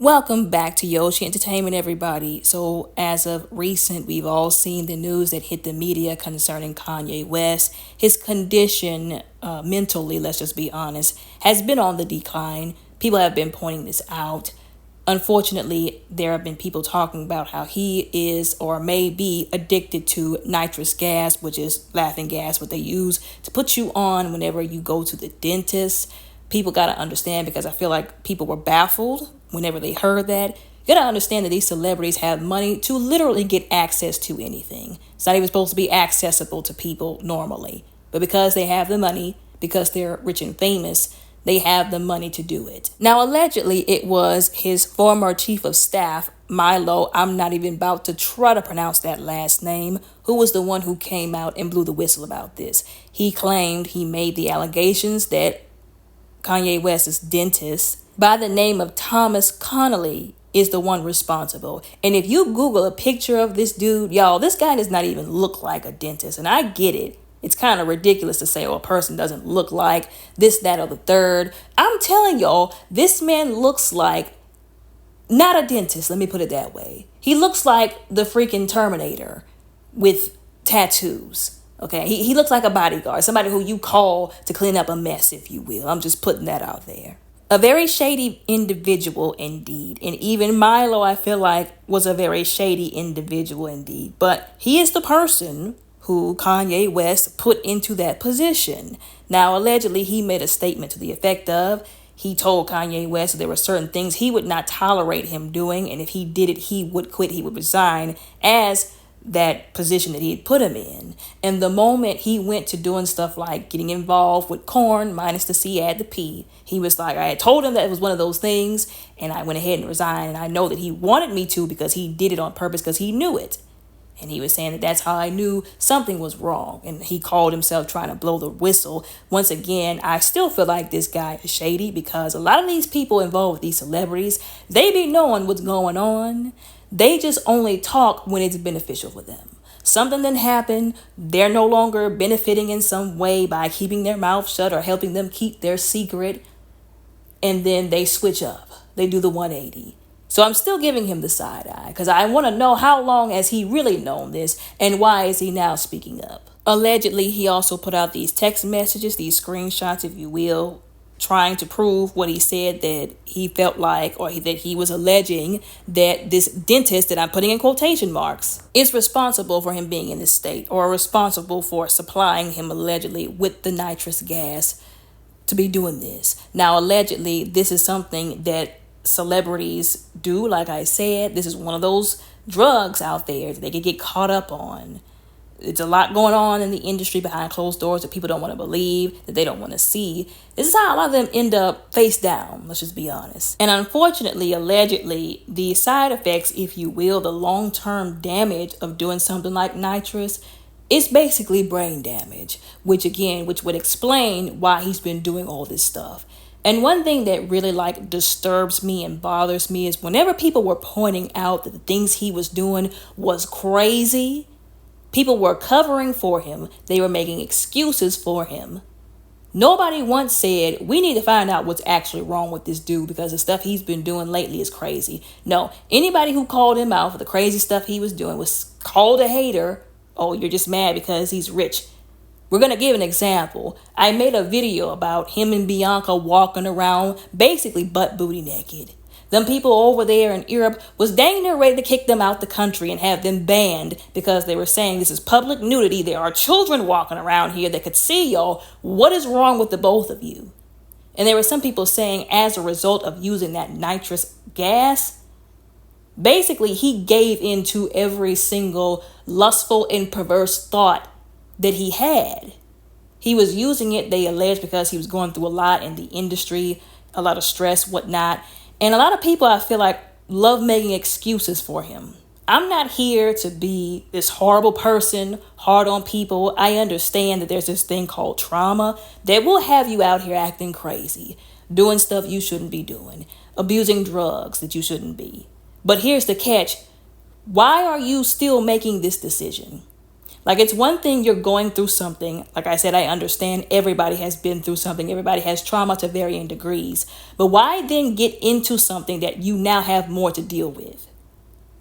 Welcome back to Yoshi Entertainment, everybody. So, as of recent, we've all seen the news that hit the media concerning Kanye West. His condition, mentally, let's just be honest, has been on the decline. People have been pointing this out. Unfortunately, there have been people talking about how he is or may be addicted to nitrous gas, which is laughing gas, what they use to put you on whenever you go to the dentist. People got to understand, because I feel like people were baffled whenever they heard that. You got to understand that these celebrities have money to literally get access to anything. It's not even supposed to be accessible to people normally. But because they have the money, because they're rich and famous, they have the money to do it. Now, allegedly, it was his former chief of staff, Milo, I'm not even about to try to pronounce that last name, who was the one who came out and blew the whistle about this. He claimed he made the allegations that Kanye West's dentist by the name of Thomas Connolly is the one responsible. And if you Google a picture of this dude, y'all, this guy does not even look like a dentist. And I get it. It's kind of ridiculous to say, oh, a person doesn't look like this, that, or the third. I'm telling y'all, this man looks like not a dentist. Let me put it that way. He looks like the freaking Terminator with tattoos. Okay, he looks like a bodyguard, somebody who you call to clean up a mess, if you will. I'm just putting that out there. A very shady individual indeed. And even Milo, I feel like, was a very shady individual indeed. But he is the person who Kanye West put into that position. Now, allegedly, he made a statement to the effect of, he told Kanye West there were certain things he would not tolerate him doing, and if he did it, he would quit, he would resign as that position that he had put him in. And the moment he went to doing stuff like getting involved with corn, minus the C, add the P, he was like, I had told him that it was one of those things, and I went ahead and resigned. And I know that he wanted me to, because he did it on purpose, because he knew it. And he was saying that that's how I knew something was wrong. And he called himself trying to blow the whistle. Once again, I still feel like this guy is shady, because a lot of these people involved with these celebrities, they be knowing what's going on. They just only talk when it's beneficial for them. Something then happened. They're no longer benefiting in some way by keeping their mouth shut or helping them keep their secret. And then they switch up. They do the 180. So I'm still giving him the side eye, because I want to know, how long has he really known this, and why is he now speaking up? Allegedly, he also put out these text messages, these screenshots, if you will, trying to prove what he said, that he felt like, or that he was alleging that this dentist, that I'm putting in quotation marks, is responsible for him being in this state, or responsible for supplying him allegedly with the nitrous gas to be doing this. Now, allegedly, this is something that celebrities do. Like I said, this is one of those drugs out there that they could get caught up on. It's a lot going on in the industry behind closed doors that people don't want to believe, that they don't want to see. This is how a lot of them end up face down, let's just be honest. And unfortunately, allegedly, the side effects, if you will, the long-term damage of doing something like nitrous, it's basically brain damage, which would explain why he's been doing all this stuff. And one thing that really disturbs me and bothers me is whenever people were pointing out that the things he was doing was crazy, people were covering for him. They were making excuses for him. Nobody once said, we need to find out what's actually wrong with this dude, because the stuff he's been doing lately is crazy. No, anybody who called him out for the crazy stuff he was doing was called a hater. Oh, you're just mad because he's rich. We're going to give an example. I made a video about him and Bianca walking around basically butt booty naked. Them people over there in Europe was dang near ready to kick them out the country and have them banned, because they were saying this is public nudity. There are children walking around here that could see y'all. What is wrong with the both of you? And there were some people saying, as a result of using that nitrous gas, basically he gave into every single lustful and perverse thought that he had. He was using it, they alleged, because he was going through a lot in the industry, a lot of stress, whatnot. And a lot of people, I feel like, love making excuses for him. I'm not here to be this horrible person, hard on people. I understand that there's this thing called trauma that will have you out here acting crazy, doing stuff you shouldn't be doing, abusing drugs that you shouldn't be. But here's the catch. Why are you still making this decision? Like, it's one thing you're going through something. Like I said, I understand everybody has been through something. Everybody has trauma to varying degrees. But why then get into something that you now have more to deal with?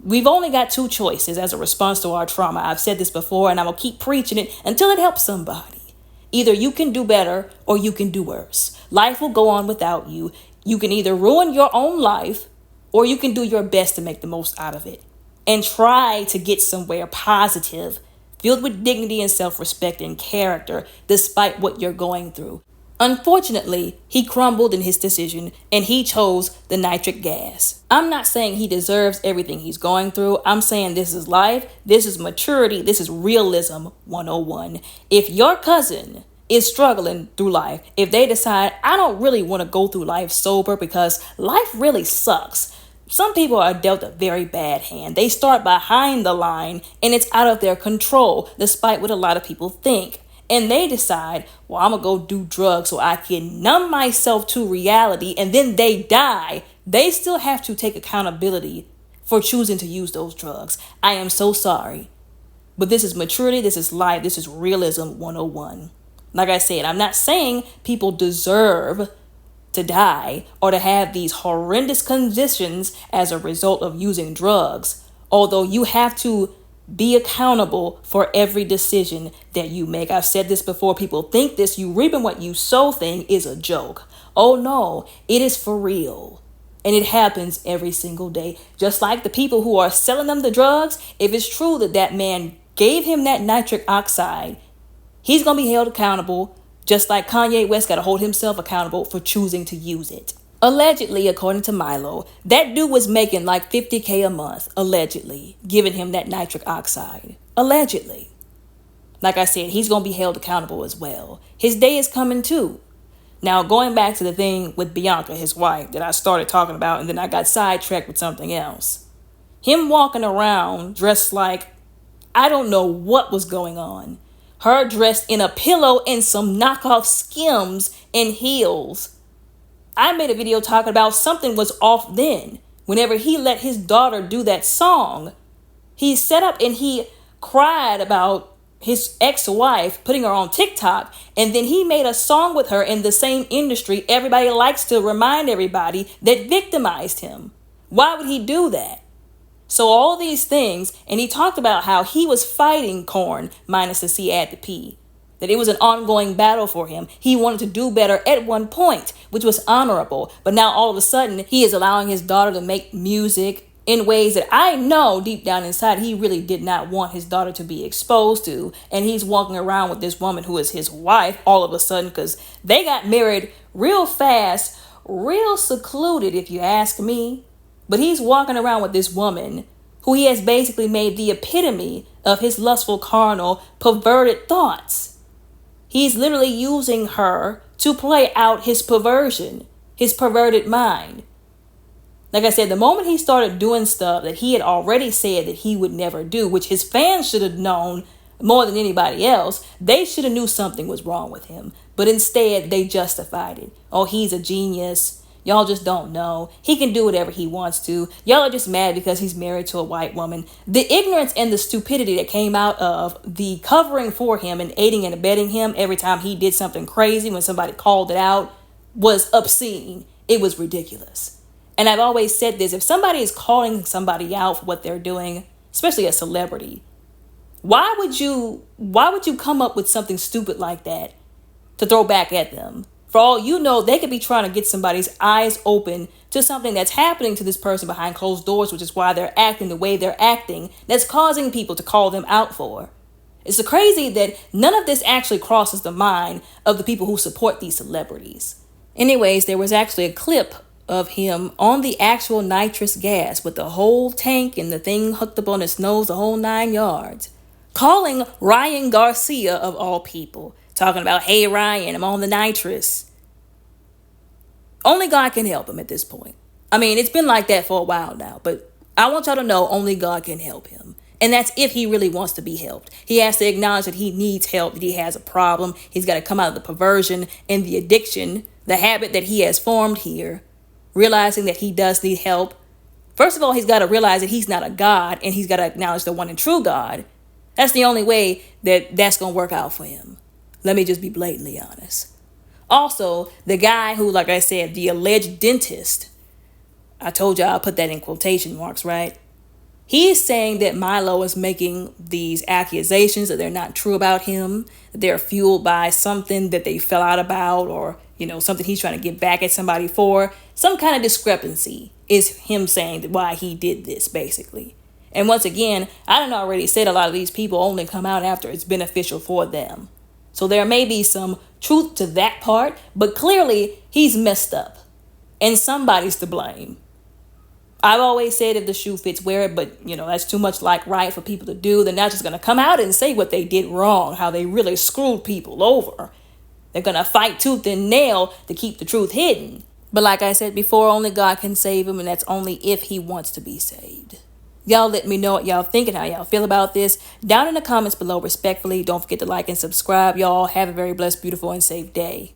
We've only got two choices as a response to our trauma. I've said this before, and I'm going to keep preaching it until it helps somebody. Either you can do better or you can do worse. Life will go on without you. You can either ruin your own life or you can do your best to make the most out of it and try to get somewhere positive, filled with dignity and self-respect and character, despite what you're going through. Unfortunately, he crumbled in his decision and he chose the nitric gas. I'm not saying he deserves everything he's going through. I'm saying this is life, this is maturity, this is realism 101. If your cousin is struggling through life, if they decide, I don't really want to go through life sober because life really sucks. Some people are dealt a very bad hand. They start behind the line and it's out of their control, despite what a lot of people think. And they decide, well, I'm going to go do drugs so I can numb myself to reality, and then they die. They still have to take accountability for choosing to use those drugs. I am so sorry. But this is maturity, this is life, this is realism 101. Like I said, I'm not saying people deserve to die or to have these horrendous conditions as a result of using drugs, although you have to be accountable for every decision that you make. I've said this before. People think this you reaping what you sow thing is a joke. Oh no, it is for real. And it happens every single day. Just like the people who are selling them the drugs, if it's true that that man gave him that nitric oxide, he's going to be held accountable, just like Kanye West got to hold himself accountable for choosing to use it. Allegedly, according to Milo, that dude was making like $50K a month, allegedly, giving him that nitric oxide. Allegedly. Like I said, he's going to be held accountable as well. His day is coming too. Now, going back to the thing with Bianca, his wife, that I started talking about, and then I got sidetracked with something else. Him walking around dressed like, I don't know what was going on. Her dressed in a pillow and some knockoff Skims and heels. I made a video talking about something was off then. Whenever he let his daughter do that song, he set up and he cried about his ex-wife putting her on TikTok, and then he made a song with her in the same industry everybody likes to remind everybody that victimized him. Why would he do that? So all these things, and he talked about how he was fighting corn minus the C, add the P. That it was an ongoing battle for him. He wanted to do better at one point, which was honorable. But now all of a sudden, he is allowing his daughter to make music in ways that I know deep down inside he really did not want his daughter to be exposed to. And he's walking around with this woman who is his wife all of a sudden because they got married real fast, real secluded if you ask me. But he's walking around with this woman who he has basically made the epitome of his lustful, carnal, perverted thoughts. He's literally using her to play out his perversion, his perverted mind. Like I said, the moment he started doing stuff that he had already said that he would never do, which his fans should have known more than anybody else, they should have knew something was wrong with him. But instead, they justified it. Oh, he's a genius. Y'all just don't know. He can do whatever he wants to. Y'all are just mad because he's married to a white woman. The ignorance and the stupidity that came out of the covering for him and aiding and abetting him every time he did something crazy when somebody called it out was obscene. It was ridiculous. And I've always said this, if somebody is calling somebody out for what they're doing, especially a celebrity, why would you come up with something stupid like that to throw back at them? For all you know, they could be trying to get somebody's eyes open to something that's happening to this person behind closed doors, which is why they're acting the way they're acting, that's causing people to call them out for. It's so crazy that none of this actually crosses the mind of the people who support these celebrities. Anyways, there was actually a clip of him on the actual nitrous gas with the whole tank and the thing hooked up on his nose, the whole 9 yards, calling Ryan Garcia, of all people, talking about, hey, Ryan, I'm on the nitrous. Only God can help him at this point. I mean, it's been like that for a while now, but I want y'all to know only God can help him. And that's if he really wants to be helped. He has to acknowledge that he needs help, that he has a problem. He's got to come out of the perversion and the addiction, the habit that he has formed here, realizing that he does need help. First of all, he's got to realize that he's not a God, and he's got to acknowledge the one and true God. That's the only way that that's going to work out for him. Let me just be blatantly honest. Also, the guy who, like I said, the alleged dentist, I told y'all I put that in quotation marks, right? He's saying that Milo is making these accusations that they're not true about him, that they're fueled by something that they fell out about, or, something he's trying to get back at somebody for. Some kind of discrepancy is him saying that why he did this, basically. And once again, I done already said a lot of these people only come out after it's beneficial for them. So there may be some truth to that part, but clearly he's messed up and somebody's to blame. I've always said if the shoe fits, wear it, but that's too much like right for people to do. They're not just going to come out and say what they did wrong, how they really screwed people over. They're going to fight tooth and nail to keep the truth hidden. But like I said before, only God can save him, and that's only if he wants to be saved. Y'all let me know what y'all think and how y'all feel about this down in the comments below respectfully. Don't forget to like and subscribe. Y'all have a very blessed, beautiful, and safe day.